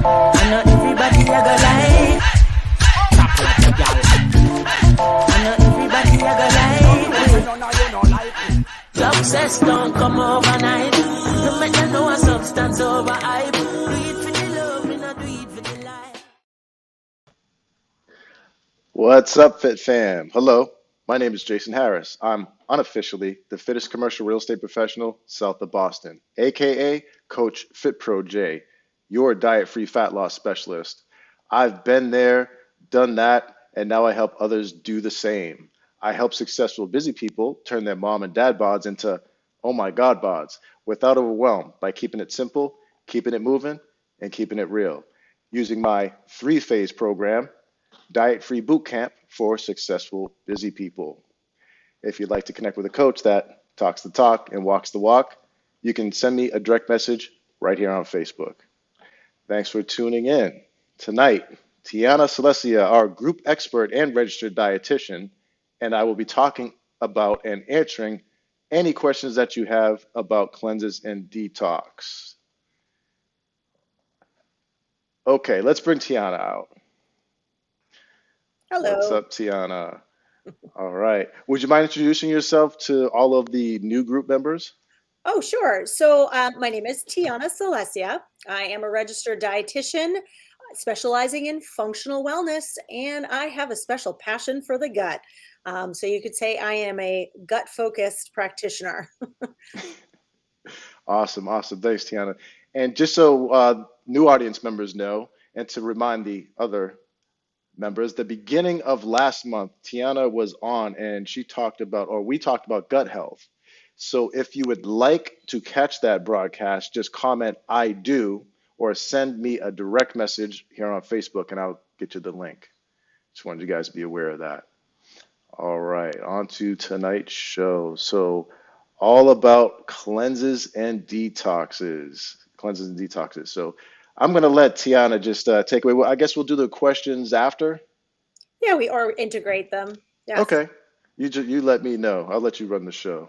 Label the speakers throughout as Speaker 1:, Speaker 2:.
Speaker 1: I know everybody a go like. Chop like a gal. I know everybody a go like. Success don't come overnight. No matter no a substance over hype. Do it for the love, we not do it for the life.
Speaker 2: What's up, Fit Fam? Hello, my name is Jason Harris. I'm unofficially the fittest commercial real estate professional south of Boston, aka Coach Fit Pro J, your diet-free fat loss specialist. I've been there, done that, and now I help others do the same. I help successful busy people turn their mom and dad bods into oh my god bods without overwhelm by keeping it simple, keeping it moving, and keeping it real. Using my three-phase program, Diet Free Boot Camp for successful busy people. If you'd like to connect with a coach that talks the talk and walks the walk, you can send me a direct message right here on Facebook. Thanks for tuning in. Tonight, Tiana Celesia, our group expert and registered dietitian, and I will be talking about and answering any questions that you have about cleanses and detox. Okay, let's bring Tiana out. What's
Speaker 3: Hello.
Speaker 2: up, Tiana? All right. Would you mind introducing yourself to all of the new group members?
Speaker 3: Oh, sure. So my name is Tiana Celesia. I am a registered dietitian specializing in functional wellness, and I have a special passion for the gut. So you could say I am a gut-focused practitioner.
Speaker 2: Awesome, awesome. Thanks, Tiana. And just so new audience members know, and to remind the other members, the beginning of last month, Tiana was on and she talked about, or we talked about gut health. So if you would like to catch that broadcast, just comment I do or send me a direct message here on Facebook and I'll get you the link. Just wanted you guys to be aware of that. All right, on to tonight's show. So all about cleanses and detoxes. Cleanses and detoxes. So I'm going to let Tiana just take away. Well, I guess we'll do the questions after.
Speaker 3: Yeah, or integrate them. Yes.
Speaker 2: Okay. You let me know. I'll let you run the show.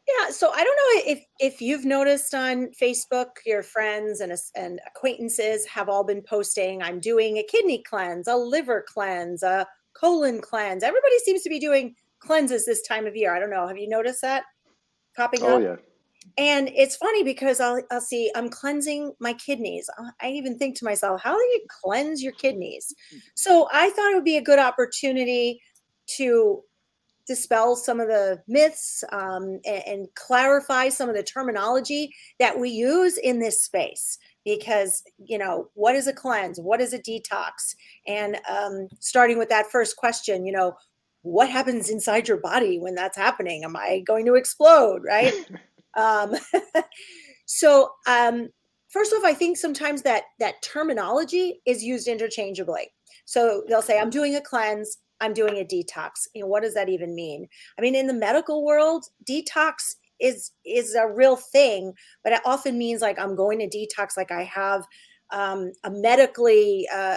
Speaker 3: Yeah, so I don't know if you've noticed on Facebook, your friends and acquaintances have all been posting, I'm doing a kidney cleanse, a liver cleanse, a colon cleanse. Everybody seems to be doing cleanses this time of year. I don't know. Have you noticed that popping
Speaker 2: Oh
Speaker 3: up?
Speaker 2: yeah.
Speaker 3: And it's funny because I'll see I'm cleansing my kidneys. I even think to myself, how do you cleanse your kidneys? So I thought it would be a good opportunity to dispel some of the myths and clarify some of the terminology that we use in this space. Because, what is a cleanse? What is a detox? And starting with that first question, what happens inside your body when that's happening? Am I going to explode? Right. Um, so, first off, I think sometimes that terminology is used interchangeably. So they'll say, I'm doing a cleanse, I'm doing a detox. What does that even mean? I mean, in the medical world, detox is a real thing, but it often means like I'm going to detox, like I have a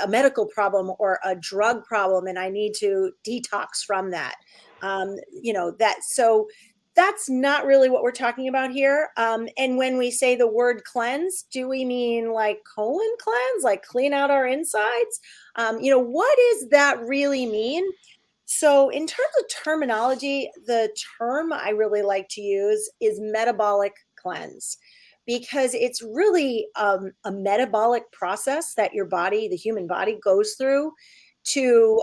Speaker 3: medical problem or a drug problem, and I need to detox from that. So that's not really what we're talking about here. And when we say the word cleanse, do we mean like colon cleanse, like clean out our insides? What does that really mean? So in terms of terminology, the term I really like to use is metabolic cleanse because it's really a metabolic process that your body, the human body, goes through to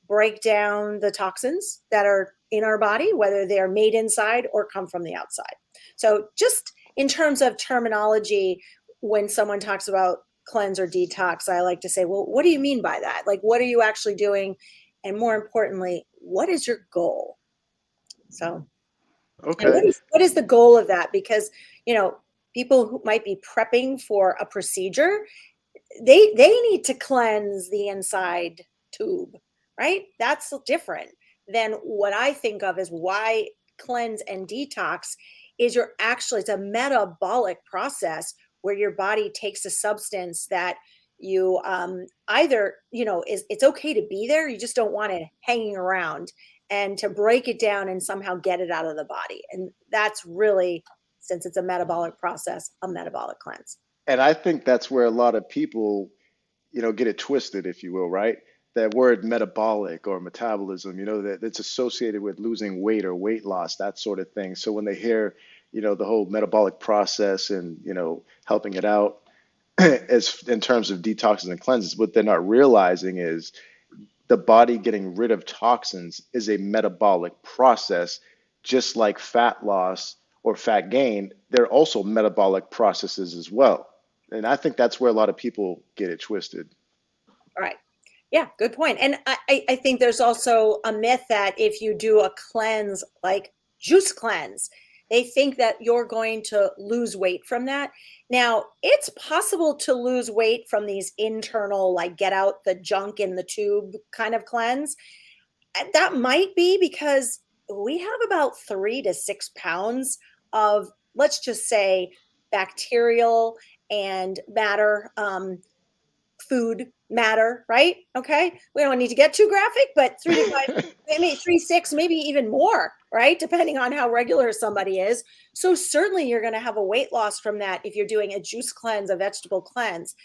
Speaker 3: break down the toxins that are in our body, whether they're made inside or come from the outside. So just in terms of terminology, when someone talks about cleanse or detox, I like to say, well, what do you mean by that? Like, what are you actually doing? And more importantly, what is your goal? So,
Speaker 2: Okay.
Speaker 3: what is the goal of that? Because, people who might be prepping for a procedure, they need to cleanse the inside tube, right? That's different than what I think of as why cleanse and detox is it's a metabolic process where your body takes a substance that you either, it's okay to be there. You just don't want it hanging around, and to break it down and somehow get it out of the body. And that's really, since it's a metabolic process, a metabolic cleanse.
Speaker 2: And I think that's where a lot of people get it twisted, if you will, right? That word metabolic or metabolism, that it's associated with losing weight or weight loss, that sort of thing. So when they hear, the whole metabolic process and, helping it out as in terms of detoxes and cleanses, what they're not realizing is the body getting rid of toxins is a metabolic process, just like fat loss or fat gain. They're also metabolic processes as well. And I think that's where a lot of people get it twisted.
Speaker 3: Right. Yeah, good point. And I think there's also a myth that if you do a cleanse, like juice cleanse, they think that you're going to lose weight from that. Now, it's possible to lose weight from these internal, like get out the junk in the tube kind of cleanse. That might be because we have about 3 to 6 pounds of, let's just say, bacterial and matter, food matter, right? Okay. We don't need to get too graphic, but 3 to 5, maybe 3, 6, maybe even more, right? Depending on how regular somebody is. So certainly you're going to have a weight loss from that if you're doing a juice cleanse, a vegetable cleanse.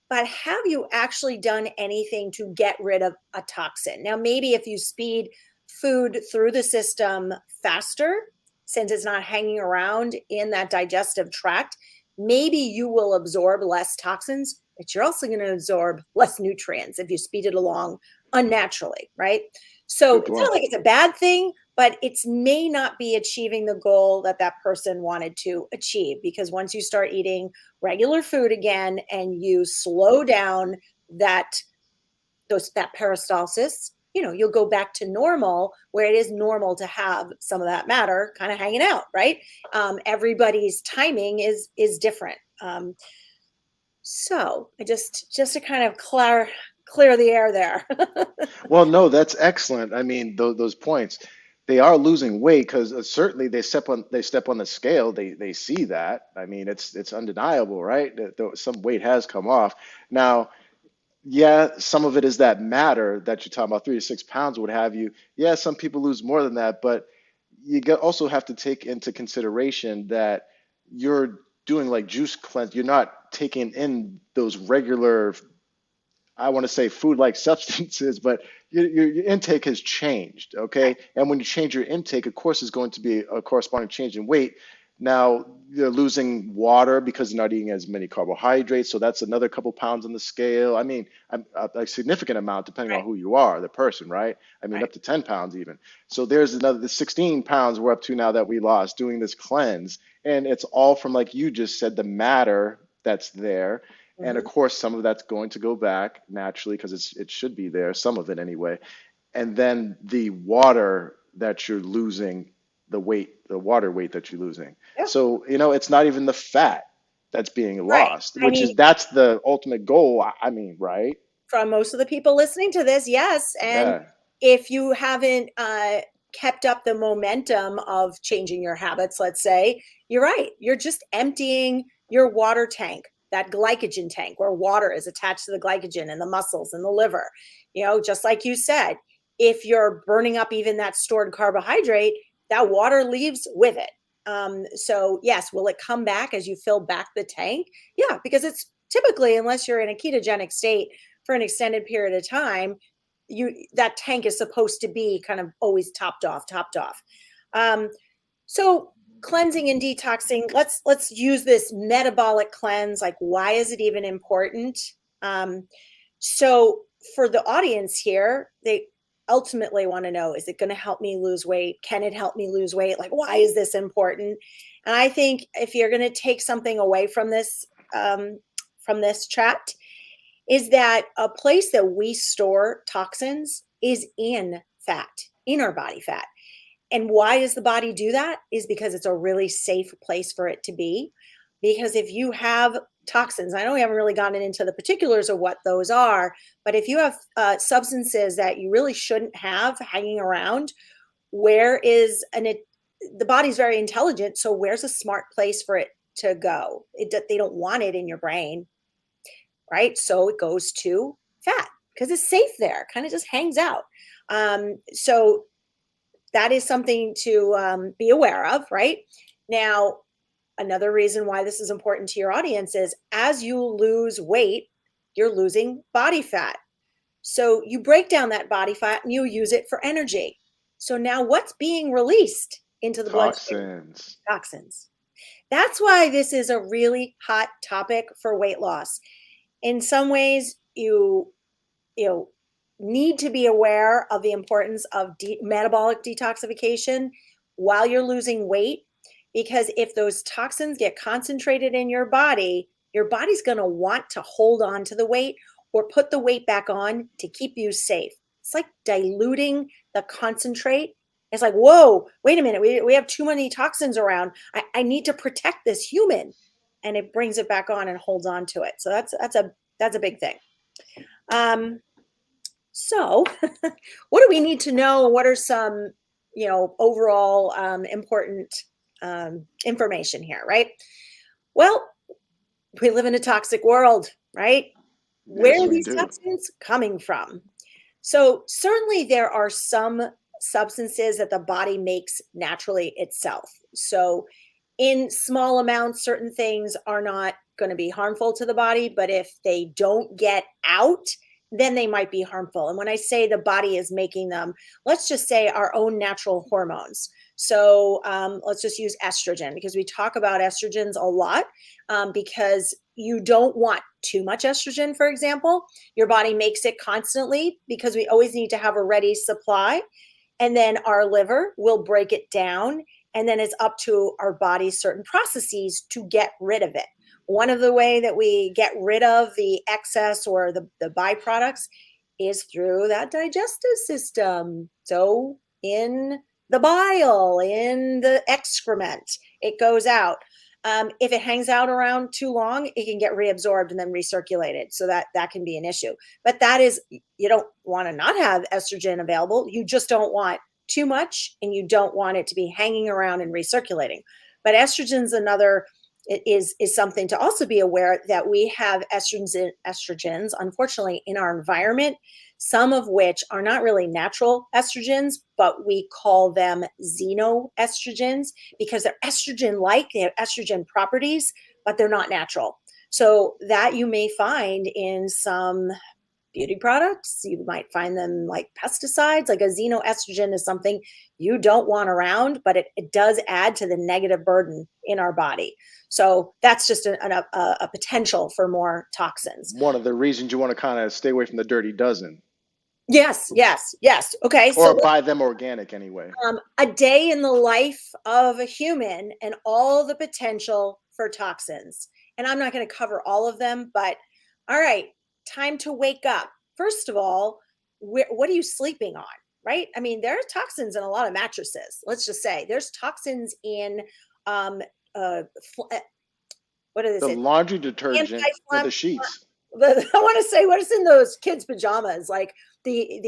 Speaker 3: But have you actually done anything to get rid of a toxin? Now, maybe if you speed food through the system faster, since it's not hanging around in that digestive tract, maybe you will absorb less toxins, but you're also going to absorb less nutrients if you speed it along unnaturally, right? So
Speaker 2: Good
Speaker 3: it's not
Speaker 2: point.
Speaker 3: like it's a bad thing, but it may not be achieving the goal that that person wanted to achieve, because once you start eating regular food again and you slow down that that peristalsis, you'll go back to normal, where it is normal to have some of that matter kind of hanging out, right? Everybody's timing is different. So I just to kind of clear the air there.
Speaker 2: Well, no, that's excellent. I mean, those points, they are losing weight because certainly they step on the scale. They see that. I mean, it's undeniable, right? That some weight has come off. Now, yeah, some of it is that matter that you're talking about, 3 to 6 pounds, what have you. Yeah, some people lose more than that, but also have to take into consideration that you're doing like juice cleanse. You're not taking in those regular, I want to say food-like substances, but your intake has changed, okay? And when you change your intake, of course, is going to be a corresponding change in weight. Now you're losing water because you're not eating as many carbohydrates, so that's another couple pounds on the scale. I mean, a significant amount depending on
Speaker 3: Right,
Speaker 2: who you are, the person, right? I mean,
Speaker 3: right.
Speaker 2: up to 10 pounds even. So there's the 16 pounds we're up to now that we lost doing this cleanse, and it's all from, like you just said, the matter that's there. And of
Speaker 3: Mhm.
Speaker 2: course, some of that's going to go back naturally because it should be there, some of it anyway. And then the water that you're losing, the water weight that you're losing.
Speaker 3: Yeah.
Speaker 2: So, it's not even the fat that's being
Speaker 3: Right.
Speaker 2: lost,
Speaker 3: I
Speaker 2: which
Speaker 3: mean,
Speaker 2: is that's the ultimate goal. I mean, right?
Speaker 3: from most of the people listening to this, yes. And
Speaker 2: Yeah.
Speaker 3: if you haven't kept up the momentum of changing your habits, let's say, you're right. You're just emptying your water tank, that glycogen tank where water is attached to the glycogen and the muscles and the liver. Just like you said, if you're burning up even that stored carbohydrate, that water leaves with it. So, yes, will it come back as you fill back the tank? Yeah, because it's typically, unless you're in a ketogenic state for an extended period of time, that tank is supposed to be kind of always topped off. um, so cleansing and detoxing, let's use this metabolic cleanse. Like, why is it even important? So for the audience here, they ultimately want to know, is it going to help me lose weight? Can it help me lose weight? Like, why is this important? And I think if you're going to take something away from this chat, is that a place that we store toxins is in fat, in our body fat. And why does the body do that? Is because it's a really safe place for it to be. Because if you have toxins, I know we haven't really gotten into the particulars of what those are, but if you have substances that you really shouldn't have hanging around, where is the body's very intelligent. So where's a smart place for it to go? They don't want it in your brain, right? So it goes to fat because it's safe there, kind of just hangs out. So that is something to be aware of, right? Now, another reason why this is important to your audience is as you lose weight, you're losing body fat. So you break down that body fat and you use it for energy. So now what's being released into the bloodstream?
Speaker 2: Toxins.
Speaker 3: Toxins. That's why this is a really hot topic for weight loss. In some ways, you know, need to be aware of the importance of metabolic detoxification while you're losing weight, because if those toxins get concentrated in your body's going to want to hold on to the weight or put the weight back on to keep you safe. It's like diluting the concentrate. It's like, whoa, wait a minute, we have too many toxins around. I need to protect this human, and it brings it back on and holds on to it. So that's a big thing. So what do we need to know? What are some, overall important information here, right? Well, we live in a toxic world, right? Where
Speaker 2: Yes,
Speaker 3: are
Speaker 2: we
Speaker 3: these
Speaker 2: do.
Speaker 3: toxins coming from? So certainly there are some substances that the body makes naturally itself. So in small amounts, certain things are not going to be harmful to the body, but if they don't get out, then they might be harmful. And when I say the body is making them, let's just say our own natural hormones. So let's just use estrogen, because we talk about estrogens a lot, because you don't want too much estrogen, for example. Your body makes it constantly because we always need to have a ready supply. And then our liver will break it down. And then it's up to our body's certain processes to get rid of it. One of the way that we get rid of the excess or the byproducts is through that digestive system. So in the bile, in the excrement, it goes out. If it hangs out around too long, it can get reabsorbed and then recirculated. So that can be an issue. But that is, you don't want to not have estrogen available. You just don't want too much, and you don't want it to be hanging around and recirculating. But estrogen's another, it is something to also be aware that we have estrogens, unfortunately, in our environment, some of which are not really natural estrogens, but we call them xenoestrogens because they're estrogen-like, they have estrogen properties, but they're not natural. So that you may find in some beauty products. You might find them like pesticides. Like a xenoestrogen is something you don't want around, but it does add to the negative burden in our body. So that's just a potential for more toxins.
Speaker 2: One of the reasons you want to kind of stay away from the dirty dozen,
Speaker 3: Yes, yes, yes. Okay,
Speaker 2: or
Speaker 3: so
Speaker 2: buy them organic anyway.
Speaker 3: a day in the life of a human and all the potential for toxins. And I'm not going to cover all of them, but all right, time to wake up. First of all, what are you sleeping on? Right? I mean, there are toxins in a lot of mattresses. Let's just say there's toxins in um, uh, what is
Speaker 2: The
Speaker 3: it?
Speaker 2: laundry detergent or
Speaker 3: Anti-flamm.
Speaker 2: the sheets.
Speaker 3: I want to say what is in those kids' pajamas, like the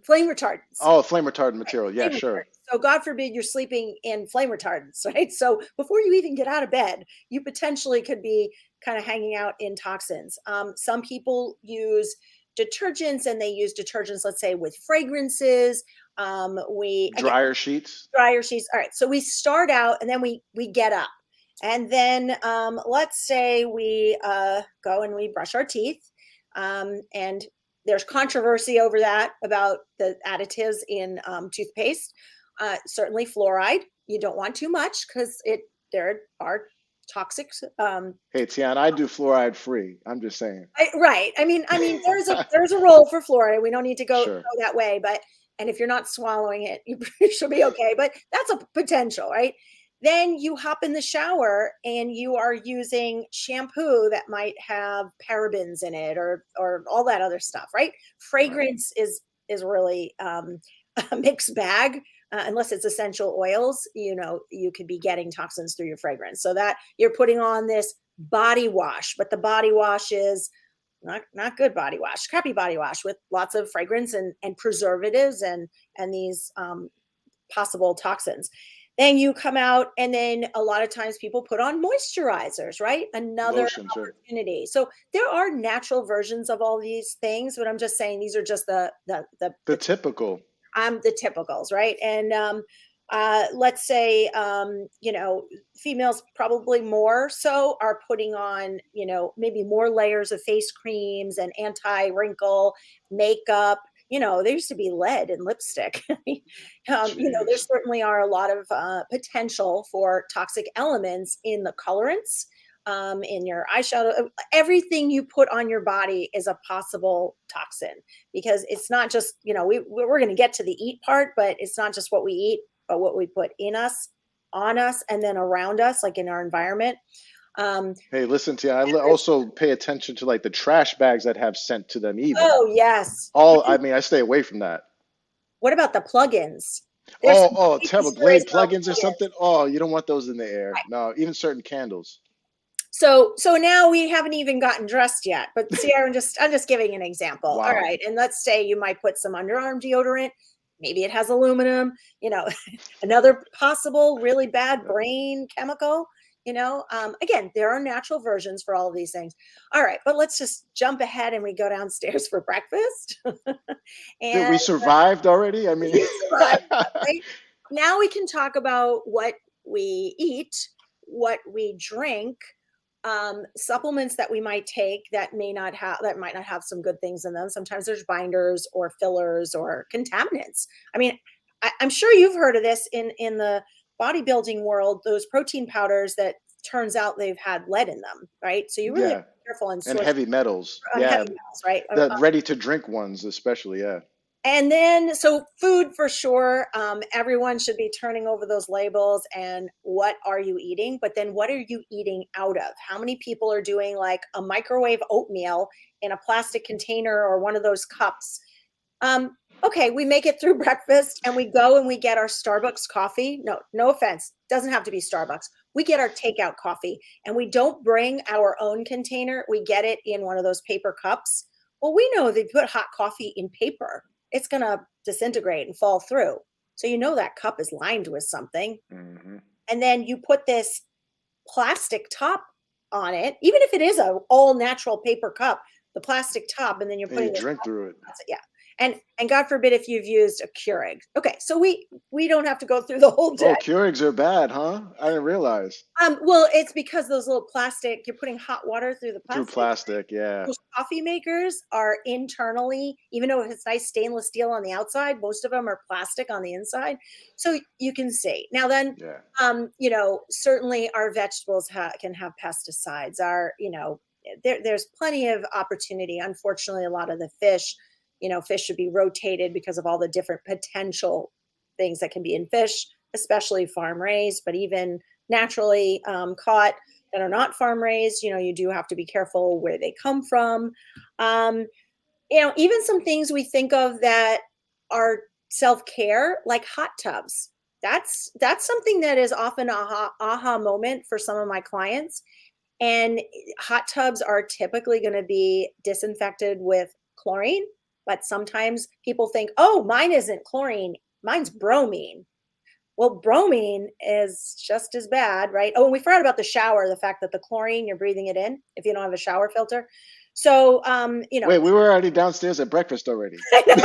Speaker 3: flame retardants.
Speaker 2: Oh, flame retardant material. Yeah,
Speaker 3: Flame
Speaker 2: sure.
Speaker 3: retardants. So God forbid you're sleeping in flame retardants, right? So before you even get out of bed, you potentially could be kind of hanging out in toxins. Some people use detergents, and they use detergents, let's say, with fragrances. We again,
Speaker 2: Dryer sheets.
Speaker 3: dryer sheets. All right. So we start out and then we get up. And then let's say we go and we brush our teeth. And there's controversy over that about the additives in toothpaste. Certainly fluoride. You don't want too much because there are toxic.
Speaker 2: Hey, Tiana, I do fluoride free. I'm just saying.
Speaker 3: Right. There's a role for fluoride. We don't need to go
Speaker 2: Sure.
Speaker 3: that way, but and if you're not swallowing it, you should be okay. But that's a potential, right? Then you hop in the shower and you are using shampoo that might have parabens in it or all that other stuff, right? Fragrance is really a mixed bag. Unless it's essential oils, you could be getting toxins through your fragrance. So that you're putting on this body wash, but the body wash is not good body wash, crappy body wash with lots of fragrance and preservatives and these possible toxins. Then you come out, and then a lot of times people put on moisturizers, right? Another
Speaker 2: Lotion, sure.
Speaker 3: opportunity. So there are natural versions of all these things, but I'm just saying these are just the
Speaker 2: The typical.
Speaker 3: the typicals, right? And Let's say, females probably more so are putting on, maybe more layers of face creams and anti-wrinkle makeup. There used to be lead in lipstick. There
Speaker 2: Jeez.
Speaker 3: certainly are a lot of potential for toxic elements in the colorants, in your eyeshadow. Everything you put on your body is a possible toxin, because it's not just, we're going to get to the eat part, but it's not just what we eat, but what we put in us, on us, and then around us, like in our environment. Um,
Speaker 2: Hey, listen to you. Also pay attention to like the trash bags that have sent to them even.
Speaker 3: oh yes.
Speaker 2: I mean, I stay away from that.
Speaker 3: What about the plugins? There's some
Speaker 2: Oh,
Speaker 3: crazy
Speaker 2: terrible
Speaker 3: stories
Speaker 2: Glade
Speaker 3: about
Speaker 2: plugins or
Speaker 3: plugins.
Speaker 2: something. Oh, you don't want those in the air. No, even certain candles.
Speaker 3: So now we haven't even gotten dressed yet. But see, I'm just giving an example. All
Speaker 2: Wow.
Speaker 3: right, and let's say you might put some underarm deodorant. Maybe it has aluminum. Another possible really bad brain chemical. Again, there are natural versions for all of these things. All right, but let's just jump ahead and we go downstairs for breakfast.
Speaker 2: Dude,
Speaker 3: And
Speaker 2: we survived already. I mean,
Speaker 3: we survived that, right? Now we can talk about what we eat, what we drink, supplements that we might take that might not have some good things in them. Sometimes there's binders or fillers or contaminants. I mean, I'm sure you've heard of this in the bodybuilding world. Those protein powders that turns out they've had lead in them, right? So you really have
Speaker 2: yeah,
Speaker 3: to be careful and
Speaker 2: and
Speaker 3: source
Speaker 2: heavy metals.
Speaker 3: on heavy
Speaker 2: Yeah,
Speaker 3: metals, right?
Speaker 2: the ready to drink ones, especially. Yeah.
Speaker 3: And then, so food for sure. Everyone should be turning over those labels and what are you eating? But then, what are you eating out of? How many people are doing like a microwave oatmeal in a plastic container or one of those cups? Um, okay, we make it through breakfast and we go and we get our Starbucks coffee. No, no offense, doesn't have to be Starbucks. We get our takeout coffee and we don't bring our own container. We get it in one of those paper cups. Well, we know they put hot coffee in paper, it's going to disintegrate and fall through. So that cup is lined with something.
Speaker 2: Hmm.
Speaker 3: And then you put this plastic top on it, even if it is a all natural paper cup, the plastic top, and then you're
Speaker 2: And you
Speaker 3: putting this,
Speaker 2: drink through it.
Speaker 3: yeah. And God forbid if you've used a Keurig. Okay, so we don't have to go through the whole day.
Speaker 2: Oh, Keurigs are bad, huh? I didn't realize.
Speaker 3: Well, it's because those little plastic, you're putting hot water through the
Speaker 2: Through
Speaker 3: plastic.
Speaker 2: plastic, yeah.
Speaker 3: Those coffee makers are internally, even though it's nice stainless steel on the outside, most of them are plastic on the inside. So you can see. Now then,
Speaker 2: Yeah.
Speaker 3: certainly our vegetables can have pesticides. There's plenty of opportunity. Unfortunately, a lot of the fish should be rotated because of all the different potential things that can be in fish, especially farm raised, but even naturally caught that are not farm raised, you do have to be careful where they come from. Um, even some things we think of that are self-care, like hot tubs. That's something that is often a aha moment for some of my clients. And hot tubs are typically going to be disinfected with chlorine, but sometimes people think, oh, mine isn't chlorine, mine's bromine. Well, bromine is just as bad, right? Oh, and we forgot about the shower, the fact that the chlorine, you're breathing it in if you don't have a shower filter. So,
Speaker 2: Wait, we were already downstairs at breakfast already.
Speaker 3: I know,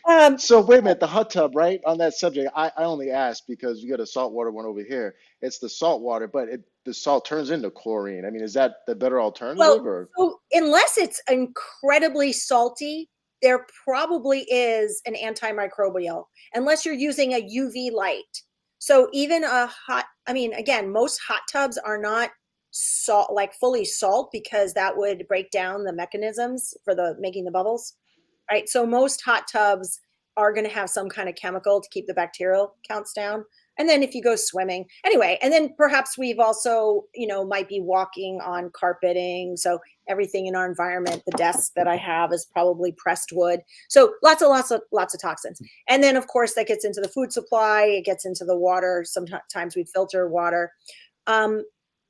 Speaker 3: right?
Speaker 2: So wait a minute, the hot tub, right? On that subject, I only asked because we got a saltwater one over here. It's the salt water, but the salt turns into chlorine. I mean, is that the better
Speaker 3: Well,
Speaker 2: alternative or?
Speaker 3: so unless it's incredibly salty, there probably is an antimicrobial, unless you're using a UV light. So even again, most hot tubs are not salt, like fully salt, because that would break down the mechanisms for the making the bubbles, right? So most hot tubs are going to have some kind of chemical to keep the bacterial counts down. And then if you go swimming, anyway, and then perhaps we've also, might be walking on carpeting. So everything in our environment, the desk that I have is probably pressed wood. So lots of toxins. And then of course that gets into the food supply. It gets into the water. Sometimes we filter water.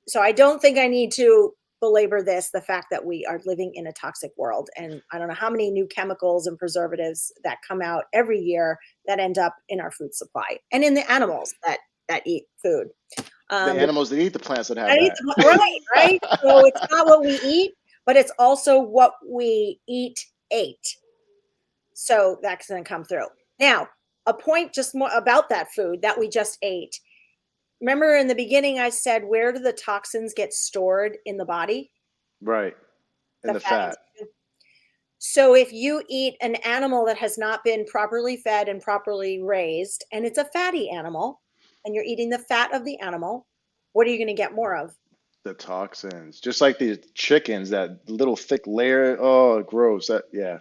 Speaker 3: So I don't think I need to belabor the fact that we are living in a toxic world. And I don't know how many new chemicals and preservatives that come out every year that end up in our food supply and in the animals that eat food.
Speaker 2: The animals that eat the plants that have
Speaker 3: Right,
Speaker 2: that.
Speaker 3: right. So it's not what we eat, but it's also what we ate. So that's going to come through. Now, a point just more about that food that we just ate. Remember in the beginning, I said, where do the toxins get stored in the body?
Speaker 2: Right. And
Speaker 3: The
Speaker 2: the
Speaker 3: fatty
Speaker 2: fat.
Speaker 3: tissue. So if you eat an animal that has not been properly fed and properly raised, and it's a fatty animal, and you're eating the fat of the animal, what are you going to get more of?
Speaker 2: The toxins. Just like these chickens, that little thick layer. Oh, gross. That, yeah.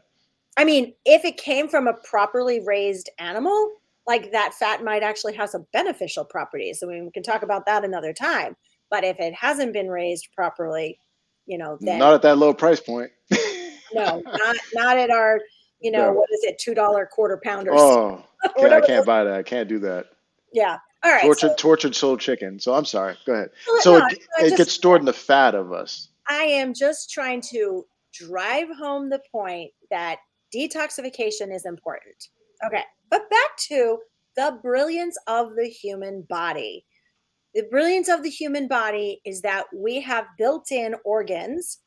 Speaker 3: I mean, if it came from a properly raised animal, like that fat might actually have some beneficial properties. I mean, we can talk about that another time. But if it hasn't been raised properly, then
Speaker 2: Not at that low price point.
Speaker 3: no, not at our,
Speaker 2: No.
Speaker 3: what is it, $2 quarter pounders,
Speaker 2: Oh, I
Speaker 3: whatever.
Speaker 2: can't buy that. I can't do that.
Speaker 3: Yeah. All right. So,
Speaker 2: Tortured soul chicken. So I'm sorry. Go ahead. So
Speaker 3: no, I
Speaker 2: it
Speaker 3: just,
Speaker 2: gets stored in the fat of us.
Speaker 3: I am just trying to drive home the point that detoxification is important. Okay. But back to the brilliance of the human body. The brilliance of the human body is that we have built in organs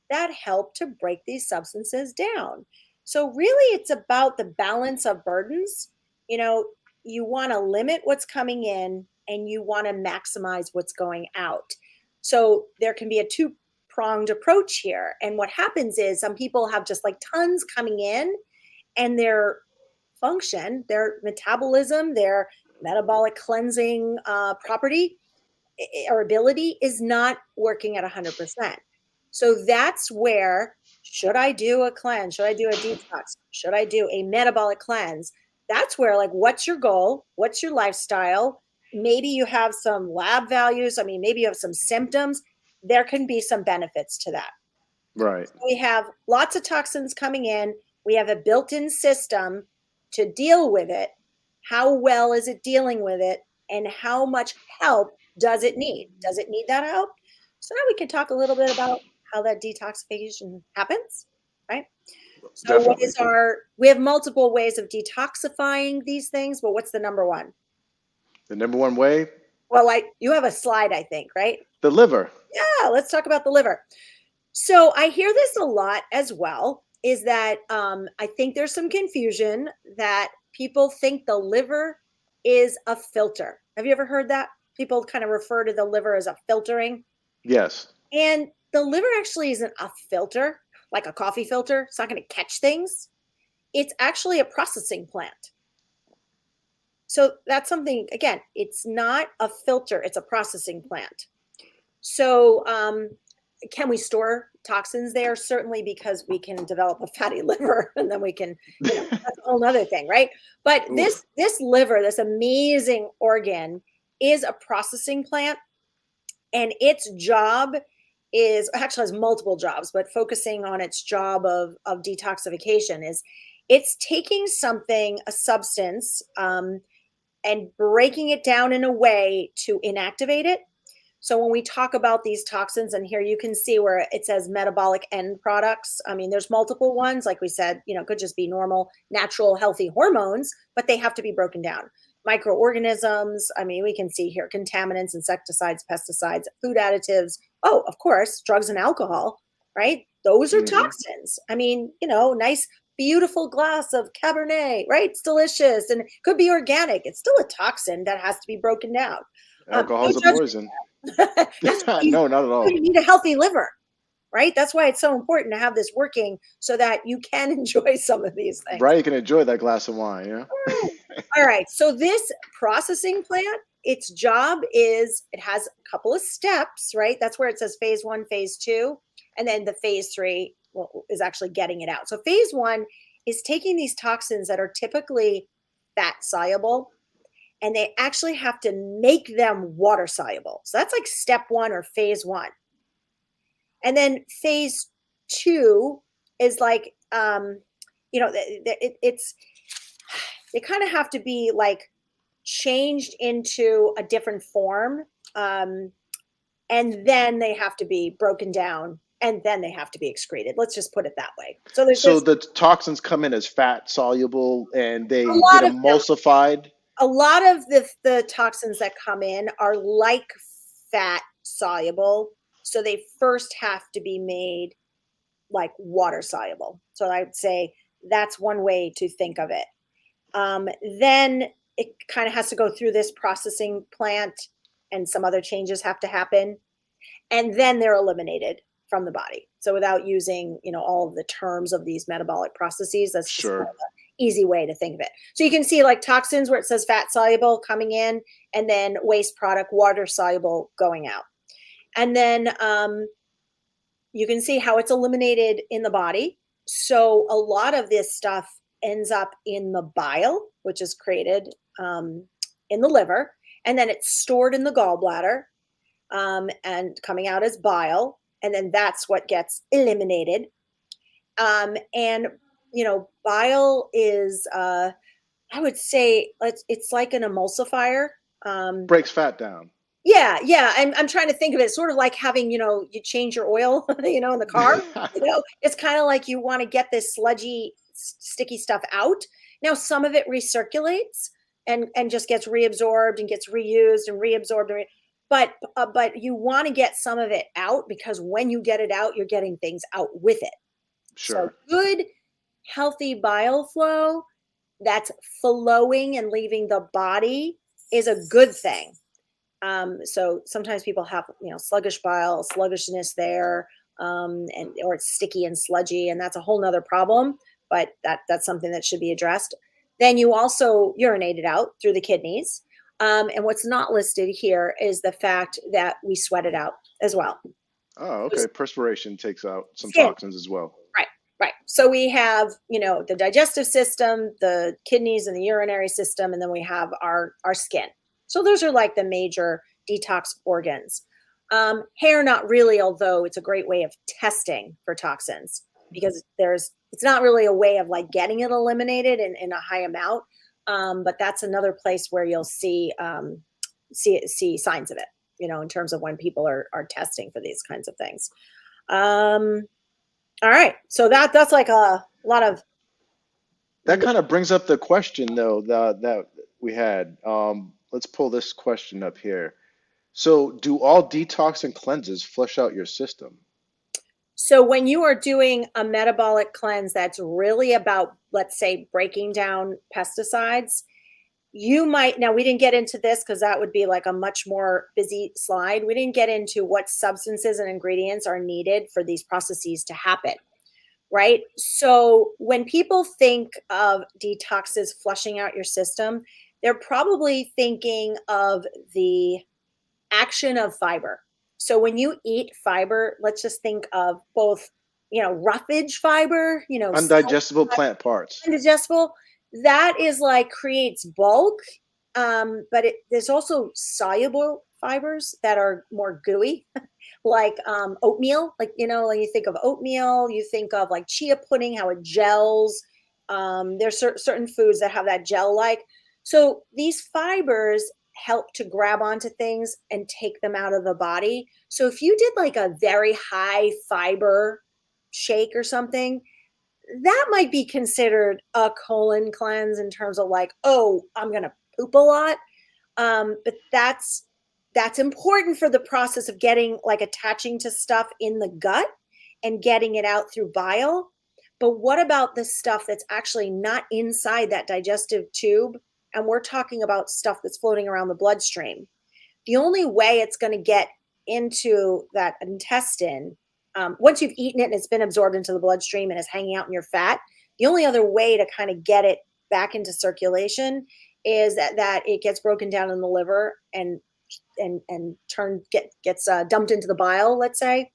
Speaker 3: that help to break these substances down. So, really, it's about the balance of burdens. You know, you want to limit what's coming in and you want to maximize what's going out. So, there can be a two-pronged approach here. And what happens is some people have just like tons coming in and their function, their metabolism, their metabolic cleansing property or ability is not working at 100%. So that's where, should I do a cleanse? Should I do a detox? Should I do a metabolic cleanse? That's where, like, what's your goal? What's your lifestyle? Maybe you have some lab values. I mean, maybe you have some symptoms. There can be some benefits to that.
Speaker 2: Right.
Speaker 3: We have lots of toxins coming in. We have a built-in system to deal with it. How well is it dealing with it? And how much help does it need? Does it need that help? So now we can talk a little bit about how that detoxification happens, right? So
Speaker 2: Definitely.
Speaker 3: we have multiple ways of detoxifying these things, but what's the number one?
Speaker 2: The number one way,
Speaker 3: Well, you have a slide, I think, right?
Speaker 2: the liver.
Speaker 3: Yeah, let's talk about the liver. So I hear this a lot as well, is that I think there's some confusion that people think the liver is a filter. Have you ever heard that? People kind of refer to the liver as a filtering.
Speaker 2: Yes.
Speaker 3: And the liver actually isn't a filter, like a coffee filter. It's not going to catch things. It's actually a processing plant. So that's something, again, it's not a filter, it's a processing plant. So can we store toxins there? Certainly, because we can develop a fatty liver and then we can, that's a whole other thing, right? But
Speaker 2: Oof.
Speaker 3: this liver, this amazing organ, is a processing plant, and its job is actually has multiple jobs, but focusing on its job of detoxification is it's taking something, a substance, and breaking it down in a way to inactivate it. So when we talk about these toxins, and here you can see where it says metabolic end products. I mean, there's multiple ones. Like we said, could just be normal, natural, healthy hormones, but they have to be broken down. Microorganisms. I mean, we can see here contaminants, insecticides, pesticides, food additives. Oh, of course, drugs and alcohol, right? Those are
Speaker 2: Hmm.
Speaker 3: toxins. I mean, nice, beautiful glass of Cabernet, right? It's delicious and it could be organic. It's still a toxin that has to be broken down. No
Speaker 2: Alcohol's a
Speaker 3: judgment.
Speaker 2: poison.
Speaker 3: That's why
Speaker 2: No, not at all.
Speaker 3: you need a healthy liver, right? That's why it's so important to have this working so that you can enjoy some of these things.
Speaker 2: Right, you can enjoy that glass of wine,
Speaker 3: All right. So this processing plant, its job is it has a couple of steps, right? That's where it says phase 1, phase 2, and then the phase 3 is actually getting it out. So phase 1 is taking these toxins that are typically fat soluble and they actually have to make them water soluble. So that's like step 1 or phase 1. And then phase 2 is like, it's they kind of have to be like changed into a different form, and then they have to be broken down, and then they have to be excreted. Let's just put it that way. So there's
Speaker 2: So
Speaker 3: this
Speaker 2: the toxins come in as fat soluble and
Speaker 3: a
Speaker 2: they get
Speaker 3: lot of them.
Speaker 2: emulsified.
Speaker 3: A lot of the toxins that come in are like fat soluble, so they first have to be made like water soluble. So I'd say that's one way to think of it. Then it kind of has to go through this processing plant, and some other changes have to happen, and then they're eliminated from the body. So without using, all of the terms of these metabolic processes, that's just kind
Speaker 2: Sure.
Speaker 3: of an easy way to think of it. So you can see like toxins where it says fat soluble coming in, and then waste product, water soluble going out. And then you can see how it's eliminated in the body. So a lot of this stuff ends up in the bile, which is created in the liver, and then it's stored in the gallbladder and coming out as bile, and then that's what gets eliminated. And bile is, I would say, it's like an emulsifier.
Speaker 2: Breaks fat down.
Speaker 3: Yeah, yeah. I'm trying to think of it sort of like having, you change your oil, in the car. It's kind of like you want to get this sludgy, sticky stuff out. Now, some of it recirculates and just gets reabsorbed and gets reused and reabsorbed. But you want to get some of it out, because when you get it out, you're getting things out with it. So
Speaker 2: Sure.
Speaker 3: good, healthy bile flow that's flowing and leaving the body is a good thing. So sometimes people have, sluggish bile, sluggishness there, or it's sticky and sludgy, and that's a whole nother problem. But that's something that should be addressed. Then you also urinate it out through the kidneys. And what's not listed here is the fact that we sweat it out as well.
Speaker 2: Oh, okay. Perspiration takes out some
Speaker 3: Skin.
Speaker 2: toxins as well.
Speaker 3: Right, right. So we have, the digestive system, the kidneys, and the urinary system, and then we have our skin. So those are like the major detox organs. Hair, not really, although it's a great way of testing for toxins, because it's not really a way of like getting it eliminated in a high amount. But that's another place where you'll see signs of it, in terms of when people are testing for these kinds of things. All right. So that's like a lot of.
Speaker 2: That kind of brings up the question, though, that we had. Let's pull this question up here. So, do all detox and cleanses flush out your system?
Speaker 3: So when you are doing a metabolic cleanse that's really about, let's say, breaking down pesticides, now we didn't get into this because that would be like a much more busy slide. We didn't get into what substances and ingredients are needed for these processes to happen. Right. So when people think of detoxes flushing out your system, they're probably thinking of the action of fiber. So when you eat fiber, let's just think of both, roughage fiber,
Speaker 2: Undigestible plant parts.
Speaker 3: indigestible. That is like creates bulk, but there's also soluble fibers that are more gooey, like oatmeal. Like, when you think of oatmeal, you think of like chia pudding, how it gels. There's certain foods that have that gel-like. So these fibers help to grab onto things and take them out of the body. So if you did like a very high fiber shake or something, that might be considered a colon cleanse in terms of like, oh, I'm going to poop a lot. But that's important for the process of getting, like, attaching to stuff in the gut and getting it out through bile. But what about the stuff that's actually not inside that digestive tube? And we're talking about stuff that's floating around the bloodstream. The only way it's going to get into that intestine, once you've eaten it and it's been absorbed into the bloodstream and is hanging out in your fat, the only other way to kind of get it back into circulation is that it gets broken down in the liver and gets dumped into the bile, let's say,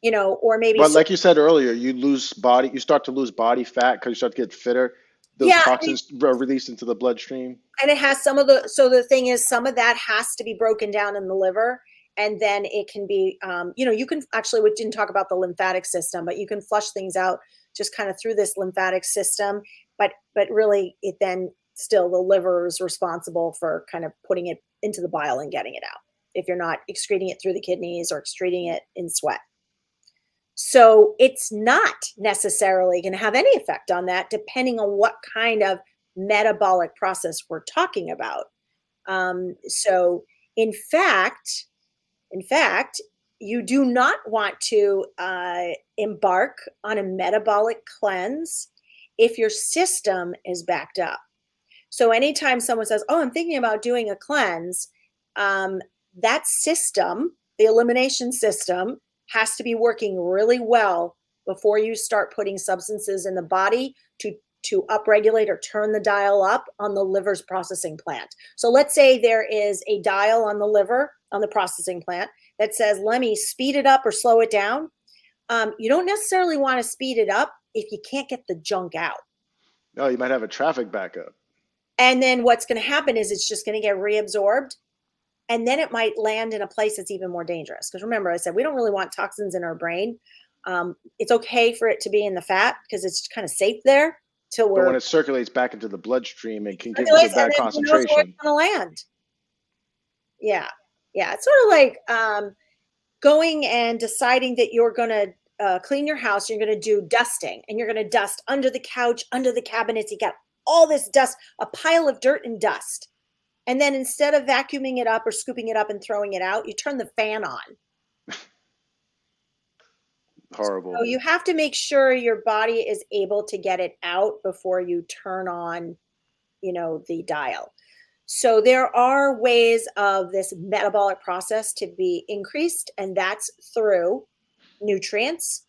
Speaker 3: or maybe.
Speaker 2: But like you said earlier, you start to lose body fat because you start to get fitter. Those
Speaker 3: Yeah,
Speaker 2: toxins are released into the bloodstream.
Speaker 3: and it has so the thing is, some of that has to be broken down in the liver, and then it can be, you can actually, we didn't talk about the lymphatic system, but you can flush things out just kind of through this lymphatic system. But really, it then still, the liver is responsible for kind of putting it into the bile and getting it out, if you're not excreting it through the kidneys or excreting it in sweat. So it's not necessarily going to have any effect on that, depending on what kind of metabolic process we're talking about. So in fact, you do not want to embark on a metabolic cleanse if your system is backed up. So anytime someone says, oh, I'm thinking about doing a cleanse, that system, the elimination system, has to be working really well before you start putting substances in the body to upregulate or turn the dial up on the liver's processing plant. So let's say there is a dial on the liver, on the processing plant, that says, let me speed it up or slow it down. You don't necessarily want to speed it up if you can't get the junk out.
Speaker 2: Oh, you might have a traffic backup.
Speaker 3: And then what's going to happen is it's just going to get reabsorbed. And then it might land in a place that's even more dangerous. Because remember, I said we don't really want toxins in our brain. It's okay for it to be in the fat because it's kind of safe there till
Speaker 2: But
Speaker 3: we're
Speaker 2: when it circulates back into the bloodstream, it can get to a
Speaker 3: circulates, and
Speaker 2: bad
Speaker 3: then who knows where it's
Speaker 2: concentration.
Speaker 3: going to land. Yeah. Yeah. It's sort of like going and deciding that you're going to clean your house. You're going to do dusting and you're going to dust under the couch, under the cabinets. You got all this dust, a pile of dirt and dust. And then instead of vacuuming it up or scooping it up and throwing it out, you turn the fan on.
Speaker 2: Horrible.
Speaker 3: So you have to make sure your body is able to get it out before you turn on, the dial. So there are ways of this metabolic process to be increased, and that's through nutrients.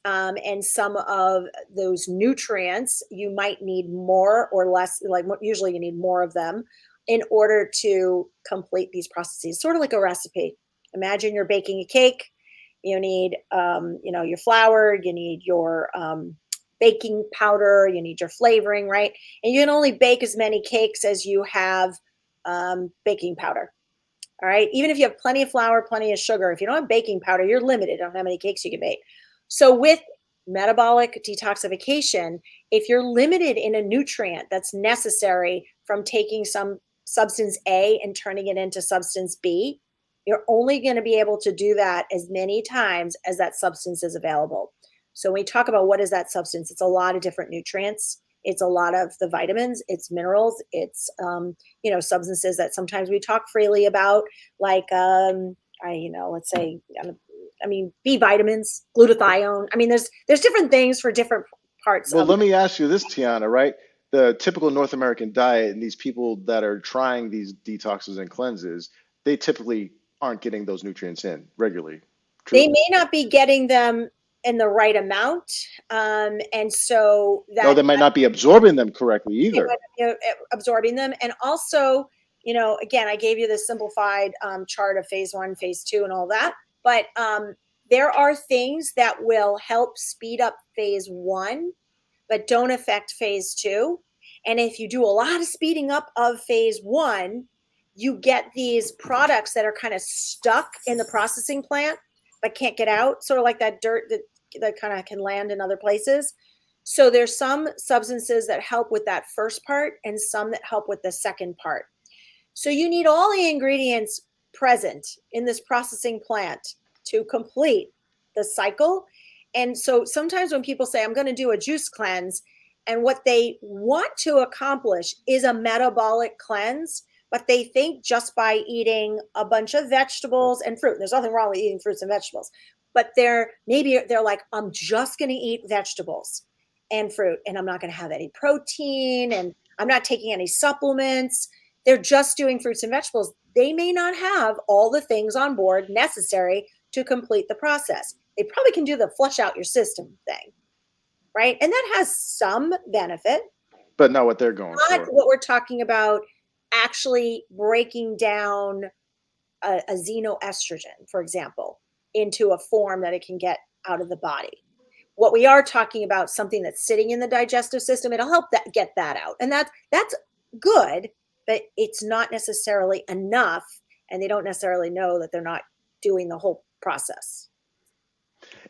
Speaker 3: And some of those nutrients, you might need more or less, like usually you need more of them in order to complete these processes, sort of like a recipe. Imagine you're baking a cake. You need, your flour, you need your baking powder, you need your flavoring, right? And you can only bake as many cakes as you have baking powder. All right. Even if you have plenty of flour, plenty of sugar, if you don't have baking powder, you're limited on how many cakes you can bake. So with metabolic detoxification, if you're limited in a nutrient that's necessary from taking some substance A and turning it into substance B, you're only going to be able to do that as many times as that substance is available. So when we talk about what is that substance, it's a lot of different nutrients. It's a lot of the vitamins, it's minerals, it's substances that sometimes we talk freely about, like let's say, B vitamins, glutathione. I mean, there's different things for different parts
Speaker 2: Well,
Speaker 3: of.
Speaker 2: let me ask you this, Tiana, right? The typical North American diet and these people that are trying these detoxes and cleanses, they typically aren't getting those nutrients in regularly.
Speaker 3: They
Speaker 2: True?
Speaker 3: may not be getting them in the right amount, and so
Speaker 2: No,
Speaker 3: that
Speaker 2: they might not be absorbing them correctly
Speaker 3: they
Speaker 2: either.
Speaker 3: might not be absorbing them, and also, again, I gave you the simplified chart of phase 1, phase 2, and all that, but there are things that will help speed up phase 1 but don't affect phase 2. And if you do a lot of speeding up of phase 1, you get these products that are kind of stuck in the processing plant but can't get out, sort of like that dirt that kind of can land in other places. So there's some substances that help with that first part and some that help with the second part. So you need all the ingredients present in this processing plant to complete the cycle. And so sometimes when people say, I'm going to do a juice cleanse, and what they want to accomplish is a metabolic cleanse, but they think just by eating a bunch of vegetables and fruit, there's nothing wrong with eating fruits and vegetables, but they're like, I'm just going to eat vegetables and fruit, and I'm not going to have any protein, and I'm not taking any supplements. They're just doing fruits and vegetables. They may not have all the things on board necessary to complete the process. They probably can do the flush out your system thing, right? And that has some benefit,
Speaker 2: But not what they're going
Speaker 3: not
Speaker 2: for.
Speaker 3: what we're talking about actually breaking down a xenoestrogen, for example, into a form that it can get out of the body. What we are talking about, something that's sitting in the digestive system, it'll help that get that out. And that's good, but it's not necessarily enough. And they don't necessarily know that they're not doing the whole process.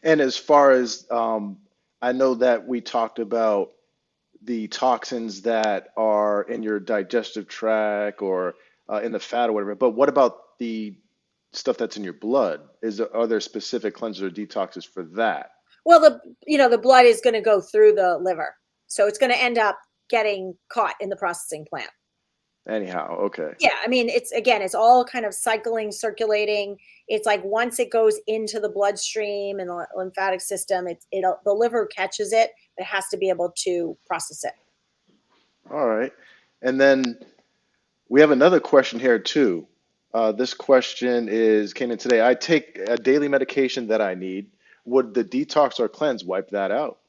Speaker 2: And as far as I know that we talked about the toxins that are in your digestive tract or in the fat or whatever, but what about the stuff that's in your blood? Are there specific cleansers or detoxes for that?
Speaker 3: Well, the blood is going to go through the liver. So it's going to end up getting caught in the processing plant.
Speaker 2: Anyhow, okay.
Speaker 3: Yeah, I mean, it's all kind of cycling, circulating. It's like once it goes into the bloodstream and the lymphatic system, the liver catches it, but it has to be able to process it.
Speaker 2: All right. And then we have another question here too. This question came in today. I take a daily medication that I need. Would the detox or cleanse wipe that out?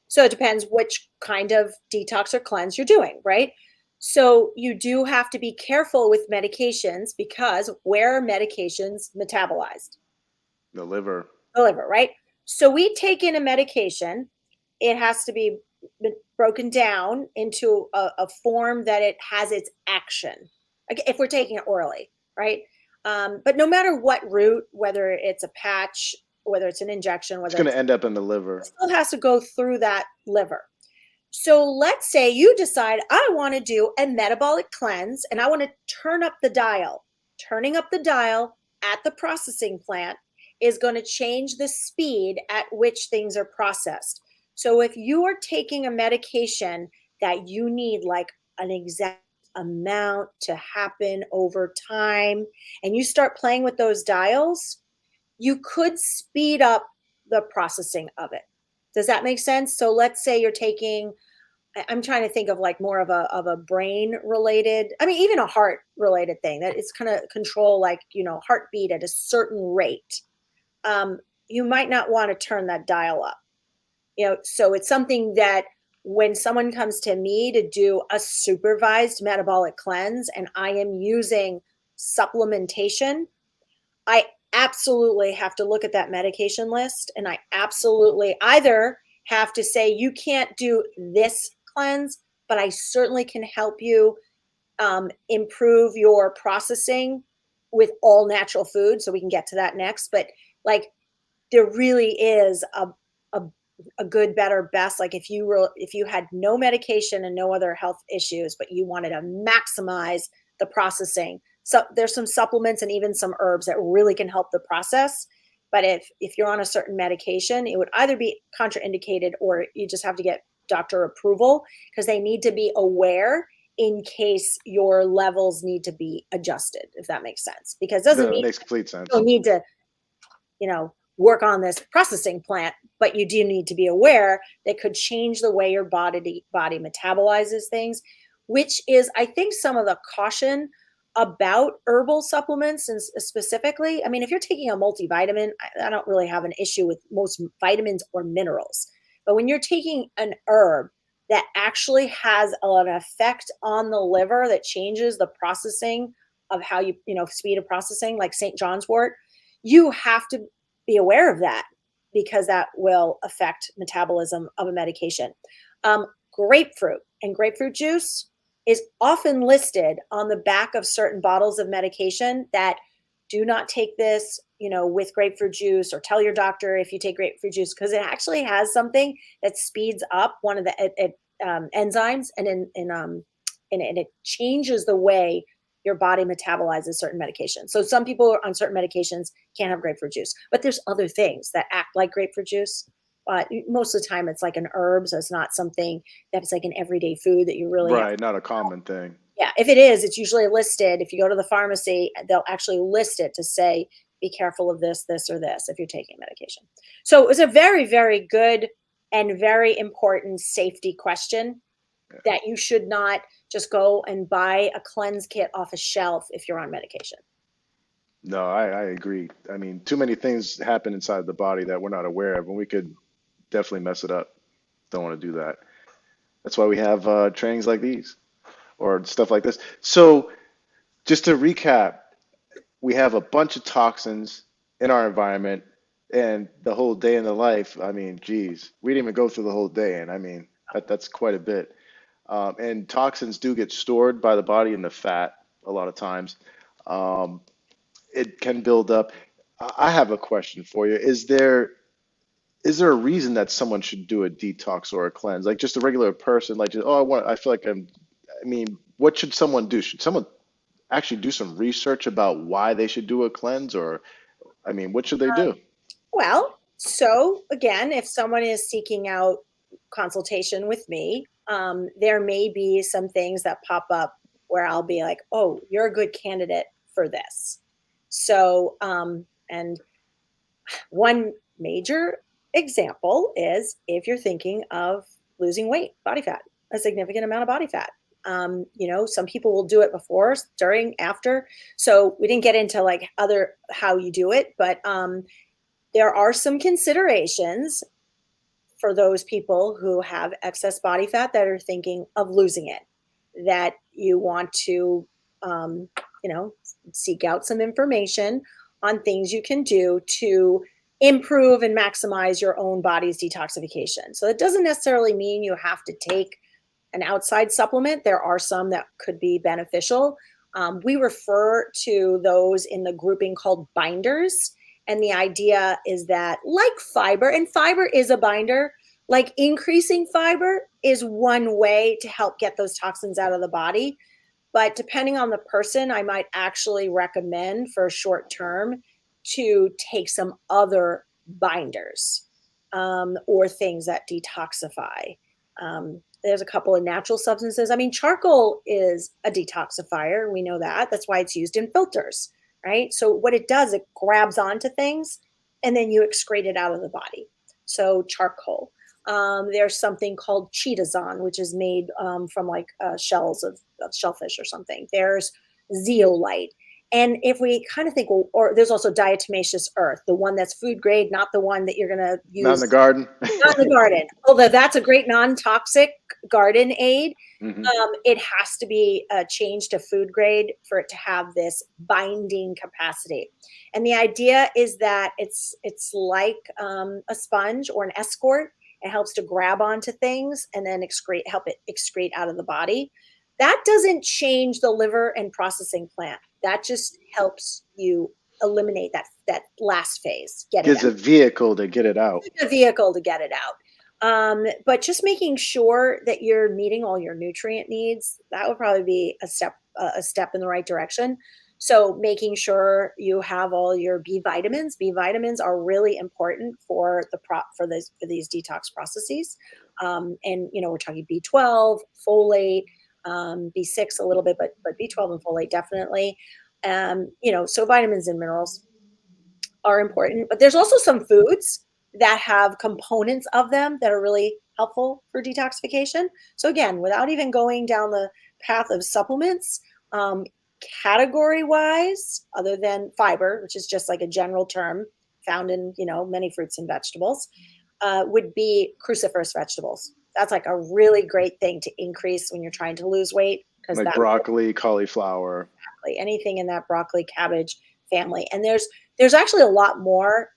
Speaker 3: So it depends which kind of detox or cleanse you're doing, right? So you do have to be careful with medications because where are medications metabolized?
Speaker 2: The liver.
Speaker 3: The liver, right? So we take in a medication, it has to be broken down into a form that it has its action. Like if we're taking it orally, right? But no matter what route, whether it's a patch, whether it's an injection,
Speaker 2: It's
Speaker 3: whether
Speaker 2: going to
Speaker 3: it's
Speaker 2: end up in the
Speaker 3: it
Speaker 2: liver.
Speaker 3: still has to go through that liver. So let's say you decide, I want to do a metabolic cleanse and I want to turn up the dial. Turning up the dial at the processing plant is going to change the speed at which things are processed. So if you are taking a medication that you need like an exact amount to happen over time, and you start playing with those dials, you could speed up the processing of it. Does that make sense? So let's say you're taking, I'm trying to think of like more of a brain related, I mean, even a heart related thing that it's kind of control, like, heartbeat at a certain rate. You might not want to turn that dial up, so it's something that when someone comes to me to do a supervised metabolic cleanse and I am using supplementation, I absolutely have to look at that medication list, and I absolutely either have to say, you can't do this cleanse, but I certainly can help you improve your processing with all natural food. So we can get to that next. But like, there really is a, a good, better, best. Like if you had no medication and no other health issues, but you wanted to maximize the processing, so there's some supplements and even some herbs that really can help the process. But if you're on a certain medication, it would either be contraindicated or you just have to get doctor approval because they need to be aware in case your levels need to be adjusted, if that makes sense. Because it doesn't
Speaker 2: No, it
Speaker 3: mean
Speaker 2: makes complete
Speaker 3: you
Speaker 2: sense.
Speaker 3: don't need to, work on this processing plant, but you do need to be aware that could change the way your body metabolizes things, which is, I think, some of the caution about herbal supplements and specifically. I mean, if you're taking a multivitamin, I don't really have an issue with most vitamins or minerals. But when you're taking an herb that actually has an effect on the liver that changes the processing of how speed of processing, like St. John's wort, you have to be aware of that because that will affect metabolism of a medication. Grapefruit and grapefruit juice is often listed on the back of certain bottles of medication that do not take this, with grapefruit juice, or tell your doctor if you take grapefruit juice because it actually has something that speeds up one of the enzymes and it changes the way your body metabolizes certain medications. So some people on certain medications can't have grapefruit juice, but there's other things that act like grapefruit juice. But most of the time it's like an herb, so it's not something that's like an everyday food that you really have.
Speaker 2: Right, not a common thing.
Speaker 3: Yeah, if it is, it's usually listed. If you go to the pharmacy, they'll actually list it to say, be careful of this, this, or this if you're taking medication. So it was a very, very good and very important safety question that you should not just go and buy a cleanse kit off a shelf if you're on medication.
Speaker 2: No, I agree. I mean, too many things happen inside the body that we're not aware of, and we could definitely mess it up. Don't want to do that. That's why we have trainings like these or stuff like this. So, just to recap, we have a bunch of toxins in our environment, and the whole day in the life. I mean, geez, we didn't even go through the whole day, and I mean, that's quite a bit. And toxins do get stored by the body in the fat a lot of times. Um, it can build up. I have a question for you. Is there a reason that someone should do a detox or a cleanse? Like just a regular person, like just, oh, I feel like I mean, what should someone do? Should someone actually do some research about why they should do a cleanse, or I mean, what should they do?
Speaker 3: Well, so again, if someone is seeking out consultation with me, there may be some things that pop up where I'll be like, oh, you're a good candidate for this. So, and one major example is if you're thinking of losing weight, body fat, a significant amount of body fat. Some people will do it before, during, after. So we didn't get into like other how you do it, but there are some considerations for those people who have excess body fat that are thinking of losing it, that you want to, um, seek out some information on things you can do to improve and maximize your own body's detoxification. So it doesn't necessarily mean you have to take an outside supplement. There are some that could be beneficial. We refer to those in the grouping called binders. And the idea is that, like fiber, and fiber is a binder, like increasing fiber is one way to help get those toxins out of the body. But depending on the person, I might actually recommend for short term to take some other binders, or things that detoxify. There's a couple of natural substances. I mean, charcoal is a detoxifier. We know that. That's why it's used in filters, right? So what it does, it grabs onto things and then you excrete it out of the body. So charcoal. There's something called chitosan, which is made from like shells of shellfish or something. There's zeolite. And if we kind of think, well, or there's also diatomaceous earth, the one that's food grade, not the one that you're going to
Speaker 2: Not in
Speaker 3: use
Speaker 2: the garden.
Speaker 3: not in the garden. Although that's a great non-toxic garden aid,
Speaker 2: Hmm.
Speaker 3: it has to be changed to food grade for it to have this binding capacity. And the idea is that it's like a sponge or an escort. It helps to grab onto things and then help it excrete out of the body. That doesn't change the liver and processing plant. That just helps you eliminate that last phase, get it
Speaker 2: Gives
Speaker 3: out.
Speaker 2: a vehicle to get it out.
Speaker 3: A vehicle to get it out. But just making sure that you're meeting all your nutrient needs, that would probably be a step in the right direction. So making sure you have all your B vitamins. B vitamins are really important for for these detox processes. And we're talking B12, folate, B6 a little bit, but B12 and folate definitely. So vitamins and minerals are important, but there's also some foods that have components of them that are really helpful for detoxification. So again, without even going down the path of supplements, category wise, other than fiber, which is just like a general term found in many fruits and vegetables, would be cruciferous vegetables. That's like a really great thing to increase when you're trying to lose weight, because
Speaker 2: Like
Speaker 3: that
Speaker 2: broccoli, cauliflower.
Speaker 3: anything in that broccoli, cabbage family. And there's actually a lot more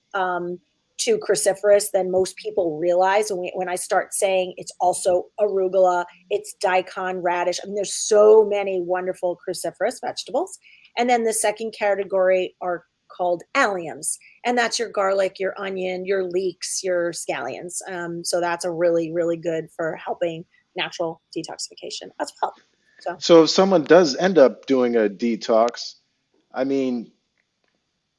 Speaker 3: to cruciferous than most people realize. When I start saying it's also arugula, it's daikon, radish. I mean, there's so many wonderful cruciferous vegetables. And then the second category are called alliums, and that's your garlic, your onion, your leeks, your scallions. So that's a really, really good for helping natural detoxification as well. So
Speaker 2: So if someone does end up doing a detox, I mean,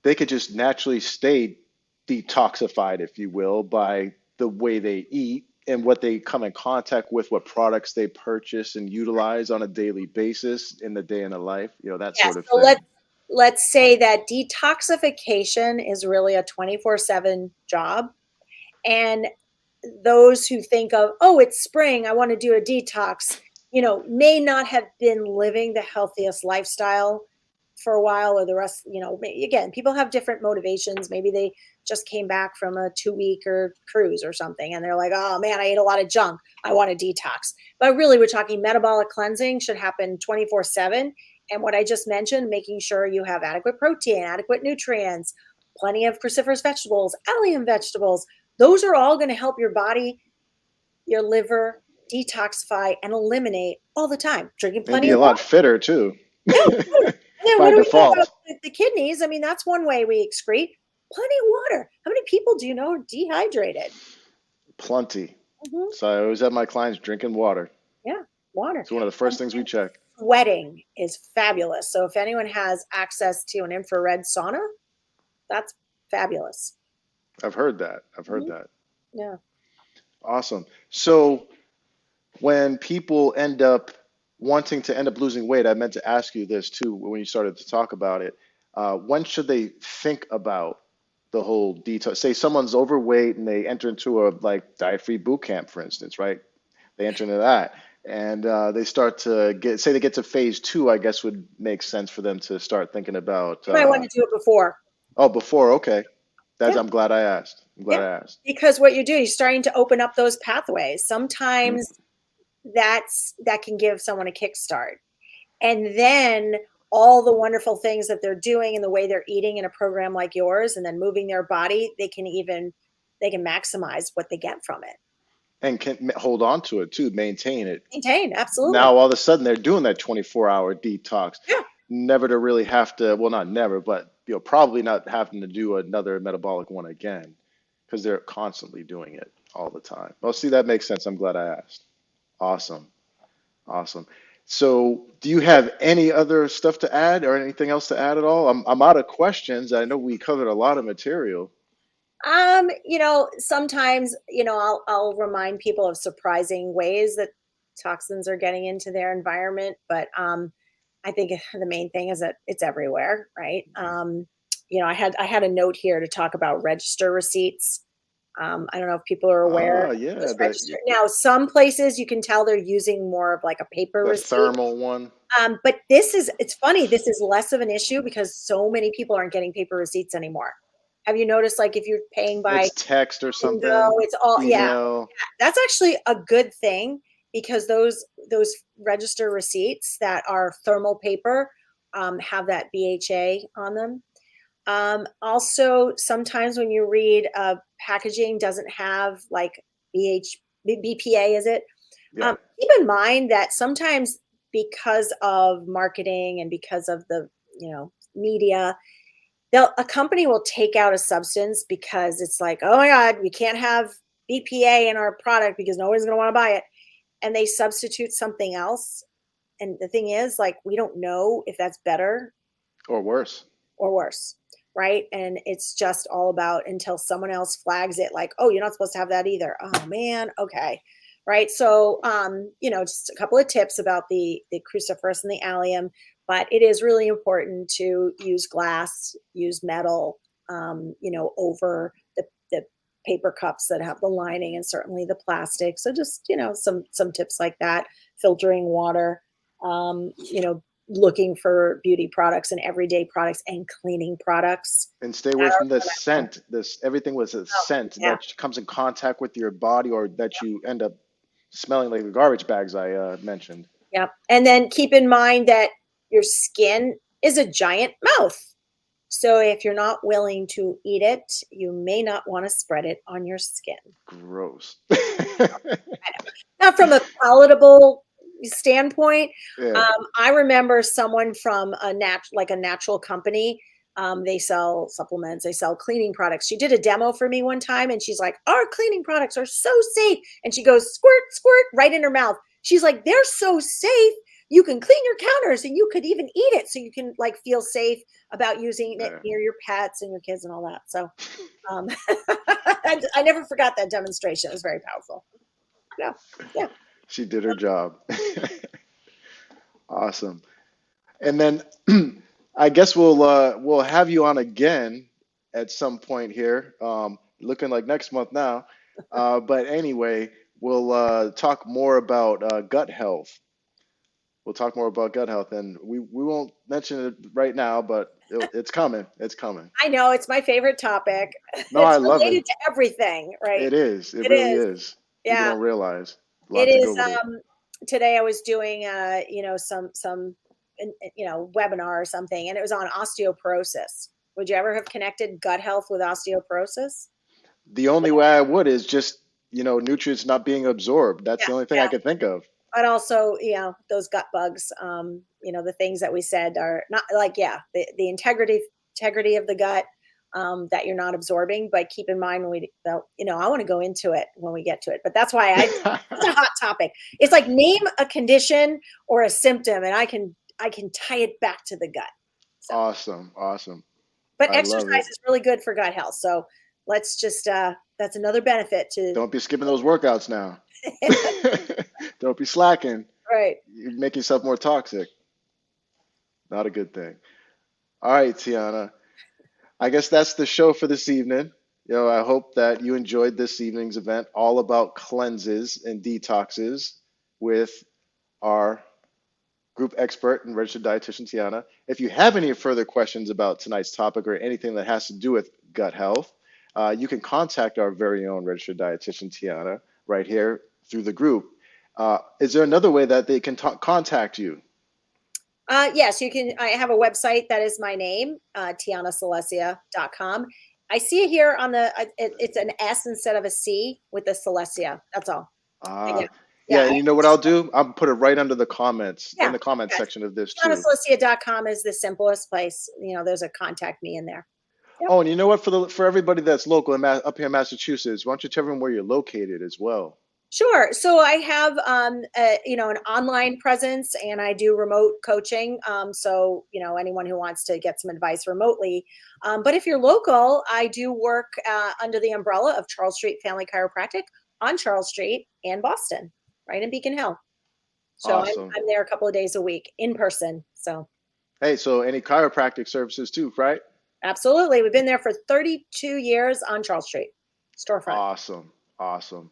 Speaker 2: they could just naturally stay detoxified, if you will, by the way they eat and what they come in contact with, what products they purchase and utilize on a daily basis in the day in the life, that
Speaker 3: yeah,
Speaker 2: sort of
Speaker 3: so
Speaker 2: thing.
Speaker 3: let's say that detoxification is really a 24/7 job. And those who think of, oh, it's spring, I want to do a detox, may not have been living the healthiest lifestyle for a while, or the rest, again, people have different motivations. Maybe they just came back from a 2 week or cruise or something, and they're like, oh man, I ate a lot of junk, I want to detox. But really, we're talking metabolic cleansing should happen 24/7. And what I just mentioned, making sure you have adequate protein, adequate nutrients, plenty of cruciferous vegetables, allium vegetables, those are all going to help your body, your liver detoxify and eliminate all the time. Drinking
Speaker 2: And
Speaker 3: plenty
Speaker 2: be
Speaker 3: of
Speaker 2: a lot
Speaker 3: water.
Speaker 2: fitter too,
Speaker 3: Yeah, totally. And then
Speaker 2: by
Speaker 3: what do we know about
Speaker 2: default.
Speaker 3: the kidneys? I mean, that's one way we excrete. Plenty of water. How many people do you know are dehydrated?
Speaker 2: Plenty.
Speaker 3: Hmm.
Speaker 2: So I always have my clients drinking water.
Speaker 3: Yeah, water.
Speaker 2: It's one of the first things we check.
Speaker 3: Sweating is fabulous. So if anyone has access to an infrared sauna, that's fabulous.
Speaker 2: I've heard that. I've heard
Speaker 3: Mhm.
Speaker 2: that.
Speaker 3: Yeah.
Speaker 2: Awesome. So when people end up wanting to end up losing weight, I meant to ask you this too when you started to talk about it. When should they think about the whole detox? Say someone's overweight and they enter into a like diet-free boot camp, for instance, right? They enter into that. and they start to say they get to phase two, I guess would make sense for them to start thinking about.
Speaker 3: You might want to do it before.
Speaker 2: Oh, before, okay. That's
Speaker 3: Yeah.
Speaker 2: I'm glad I asked. I'm glad
Speaker 3: Yeah.
Speaker 2: I asked.
Speaker 3: Because what you're doing, you're starting to open up those pathways.
Speaker 2: Mm.
Speaker 3: Sometimes that can give someone a kickstart. And then all the wonderful things that they're doing and the way they're eating in a program like yours and then moving their body, they can maximize what they get from it.
Speaker 2: And can hold on to it too, maintain it.
Speaker 3: Maintain, absolutely.
Speaker 2: Now all of a sudden they're doing that 24-hour detox,
Speaker 3: Yeah.
Speaker 2: never to really have to, well, not never, but probably not having to do another metabolic one again because they're constantly doing it all the time. Well, see, that makes sense. I'm glad I asked. Awesome. Awesome. So, do you have any other stuff to add or anything else to add at all? I'm out of questions. I know we covered a lot of material.
Speaker 3: Sometimes, I'll remind people of surprising ways that toxins are getting into their environment, but I think the main thing is that it's everywhere, right? I had a note here to talk about register receipts. I don't know if people are aware
Speaker 2: Ah,
Speaker 3: of
Speaker 2: yeah,
Speaker 3: those register. Now, some places you can tell they're using more of like a paper
Speaker 2: the
Speaker 3: receipt.
Speaker 2: thermal one.
Speaker 3: But it's funny, this is less of an issue because so many people aren't getting paper receipts anymore. Have you noticed, like, if you're paying by
Speaker 2: It's text or
Speaker 3: Wingo,
Speaker 2: something,
Speaker 3: it's all, yeah,
Speaker 2: email.
Speaker 3: that's actually a good thing because those register receipts that are thermal paper have that BHA on them. Also, sometimes when you read packaging doesn't have like BPA, is it?
Speaker 2: Yeah.
Speaker 3: Keep in mind that sometimes because of marketing and because of the media, a company will take out a substance because it's like, oh my god, we can't have BPA in our product because nobody's going to want to buy it, and they substitute something else. And the thing is, like, we don't know if that's better
Speaker 2: Or worse.
Speaker 3: or worse, right? And it's just all about until someone else flags it, like, oh, you're not supposed to have that either. Oh man, okay, right. So, just a couple of tips about the cruciferous and the allium, but it is really important to use glass, use metal, over the paper cups that have the lining, and certainly the plastic. So just some tips like that. Filtering water. Looking for beauty products and everyday products and cleaning products
Speaker 2: And stay
Speaker 3: that
Speaker 2: away
Speaker 3: are
Speaker 2: from the
Speaker 3: preventable.
Speaker 2: scent. This everything was a
Speaker 3: Oh,
Speaker 2: scent
Speaker 3: yeah,
Speaker 2: that comes in contact with your body or that you end up smelling like the garbage bags I mentioned.
Speaker 3: yeah. And then keep in mind that your skin is a giant mouth. So if you're not willing to eat it, you may not want to spread it on your skin.
Speaker 2: Gross.
Speaker 3: Not from a palatable standpoint.
Speaker 2: Yeah.
Speaker 3: I remember someone from a natural company. They sell supplements, they sell cleaning products. She did a demo for me one time and she's like, our cleaning products are so safe. And she goes, squirt, squirt, right in her mouth. She's like, they're so safe. You can clean your counters and you could even eat it. So you can like feel safe about using it
Speaker 2: Yeah.
Speaker 3: near your pets and your kids and all that. So um, I never forgot that demonstration. It was very powerful. Yeah. Yeah.
Speaker 2: She did her job. Awesome. And then I guess we'll have you on again at some point here. Looking like next month now. But anyway, we'll talk more about gut health. We'll talk more about gut health, and we won't mention it right now, but it's coming. It's coming.
Speaker 3: I know it's my favorite topic.
Speaker 2: No, I
Speaker 3: It's
Speaker 2: love it.
Speaker 3: related to everything, right?
Speaker 2: It is. It
Speaker 3: It
Speaker 2: really
Speaker 3: is.
Speaker 2: is. People
Speaker 3: Yeah,
Speaker 2: don't realize a
Speaker 3: it
Speaker 2: lot to
Speaker 3: is.
Speaker 2: go with it.
Speaker 3: Today I was doing some webinar or something, and it was on osteoporosis. Would you ever have connected gut health with osteoporosis?
Speaker 2: The only way I would is just, nutrients not being absorbed. That's
Speaker 3: Yeah,
Speaker 2: the only thing I
Speaker 3: yeah.
Speaker 2: could think of.
Speaker 3: But also, those gut bugs. The things that we said are not like, yeah, the integrity of the gut, that you're not absorbing. But keep in mind when I want to go into it when we get to it. But that's why it's a hot topic. It's like name a condition or a symptom, and I can tie it back to the gut. So,
Speaker 2: Awesome. Awesome.
Speaker 3: but
Speaker 2: I love
Speaker 3: exercise
Speaker 2: it.
Speaker 3: is really good for gut health. So let's just that's another benefit to
Speaker 2: Don't be skipping those workouts now. Don't be slacking.
Speaker 3: right.
Speaker 2: You make yourself more toxic. Not a good thing. All right, Tiana. I guess that's the show for this evening. I hope that you enjoyed this evening's event all about cleanses and detoxes with our group expert and registered dietitian, Tiana. If you have any further questions about tonight's topic or anything that has to do with gut health, you can contact our very own registered dietitian, Tiana, right here through the group. Is there another way that they can contact you?
Speaker 3: Yes, you can. I have a website that is my name, tianacelesia.com. I see it here on the, it's an S instead of a C with the Celesia. That's all.
Speaker 2: Yeah, and you know what I'll do? I'll put it right under the comments, in the comment
Speaker 3: yes.
Speaker 2: section of this too.
Speaker 3: TianaCelesia.com is the simplest place. There's a contact me in there. Yep.
Speaker 2: Oh, and you know what? For everybody that's local up here in Massachusetts, why don't you tell everyone where you're located as well?
Speaker 3: Sure. So I have, an online presence, and I do remote coaching. So anyone who wants to get some advice remotely. But if you're local, I do work under the umbrella of Charles Street Family Chiropractic on Charles Street and Boston, right in Beacon Hill. So
Speaker 2: Awesome.
Speaker 3: I'm there a couple of days a week in person. So.
Speaker 2: Hey, so any chiropractic services too, right?
Speaker 3: Absolutely. We've been there for 32 years on Charles Street, storefront.
Speaker 2: Awesome.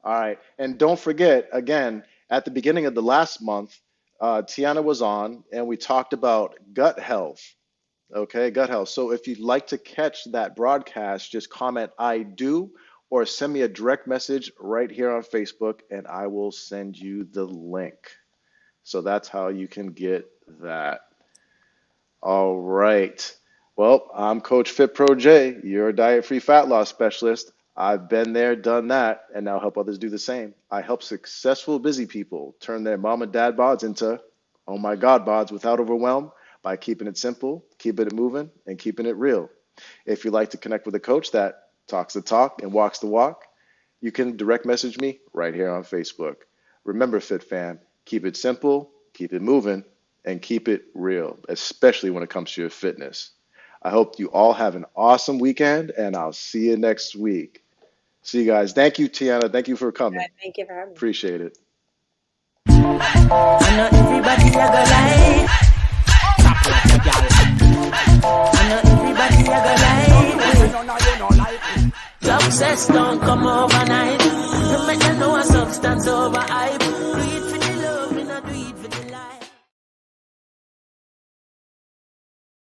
Speaker 2: All right. And don't forget, again, at the beginning of the last month, Tiana was on and we talked about gut health. Okay, gut health. So if you'd like to catch that broadcast, just comment "I do" or send me a direct message right here on Facebook and I will send you the link. So that's how you can get that. All right. Well, I'm Coach Fit Pro J, your diet-free fat loss specialist. I've been there, done that, and now help others do the same. I help successful busy people turn their mom and dad bods into, oh my God, bods without overwhelm by keeping it simple, keeping it moving, and keeping it real. If you'd like to connect with a coach that talks the talk and walks the walk, you can direct message me right here on Facebook. Remember, Fit Fam, keep it simple, keep it moving, and keep it real, especially when it comes to your fitness. I hope you all have an awesome weekend, and I'll see you next week. See you guys. Thank you, Tiana. Thank you for coming.
Speaker 3: Right, thank you for having me.
Speaker 2: Appreciate it.
Speaker 1: I know everybody a go like top like a gal. I know everybody a go like success don't come overnight. You make them know a substance over hype. Do it for the love.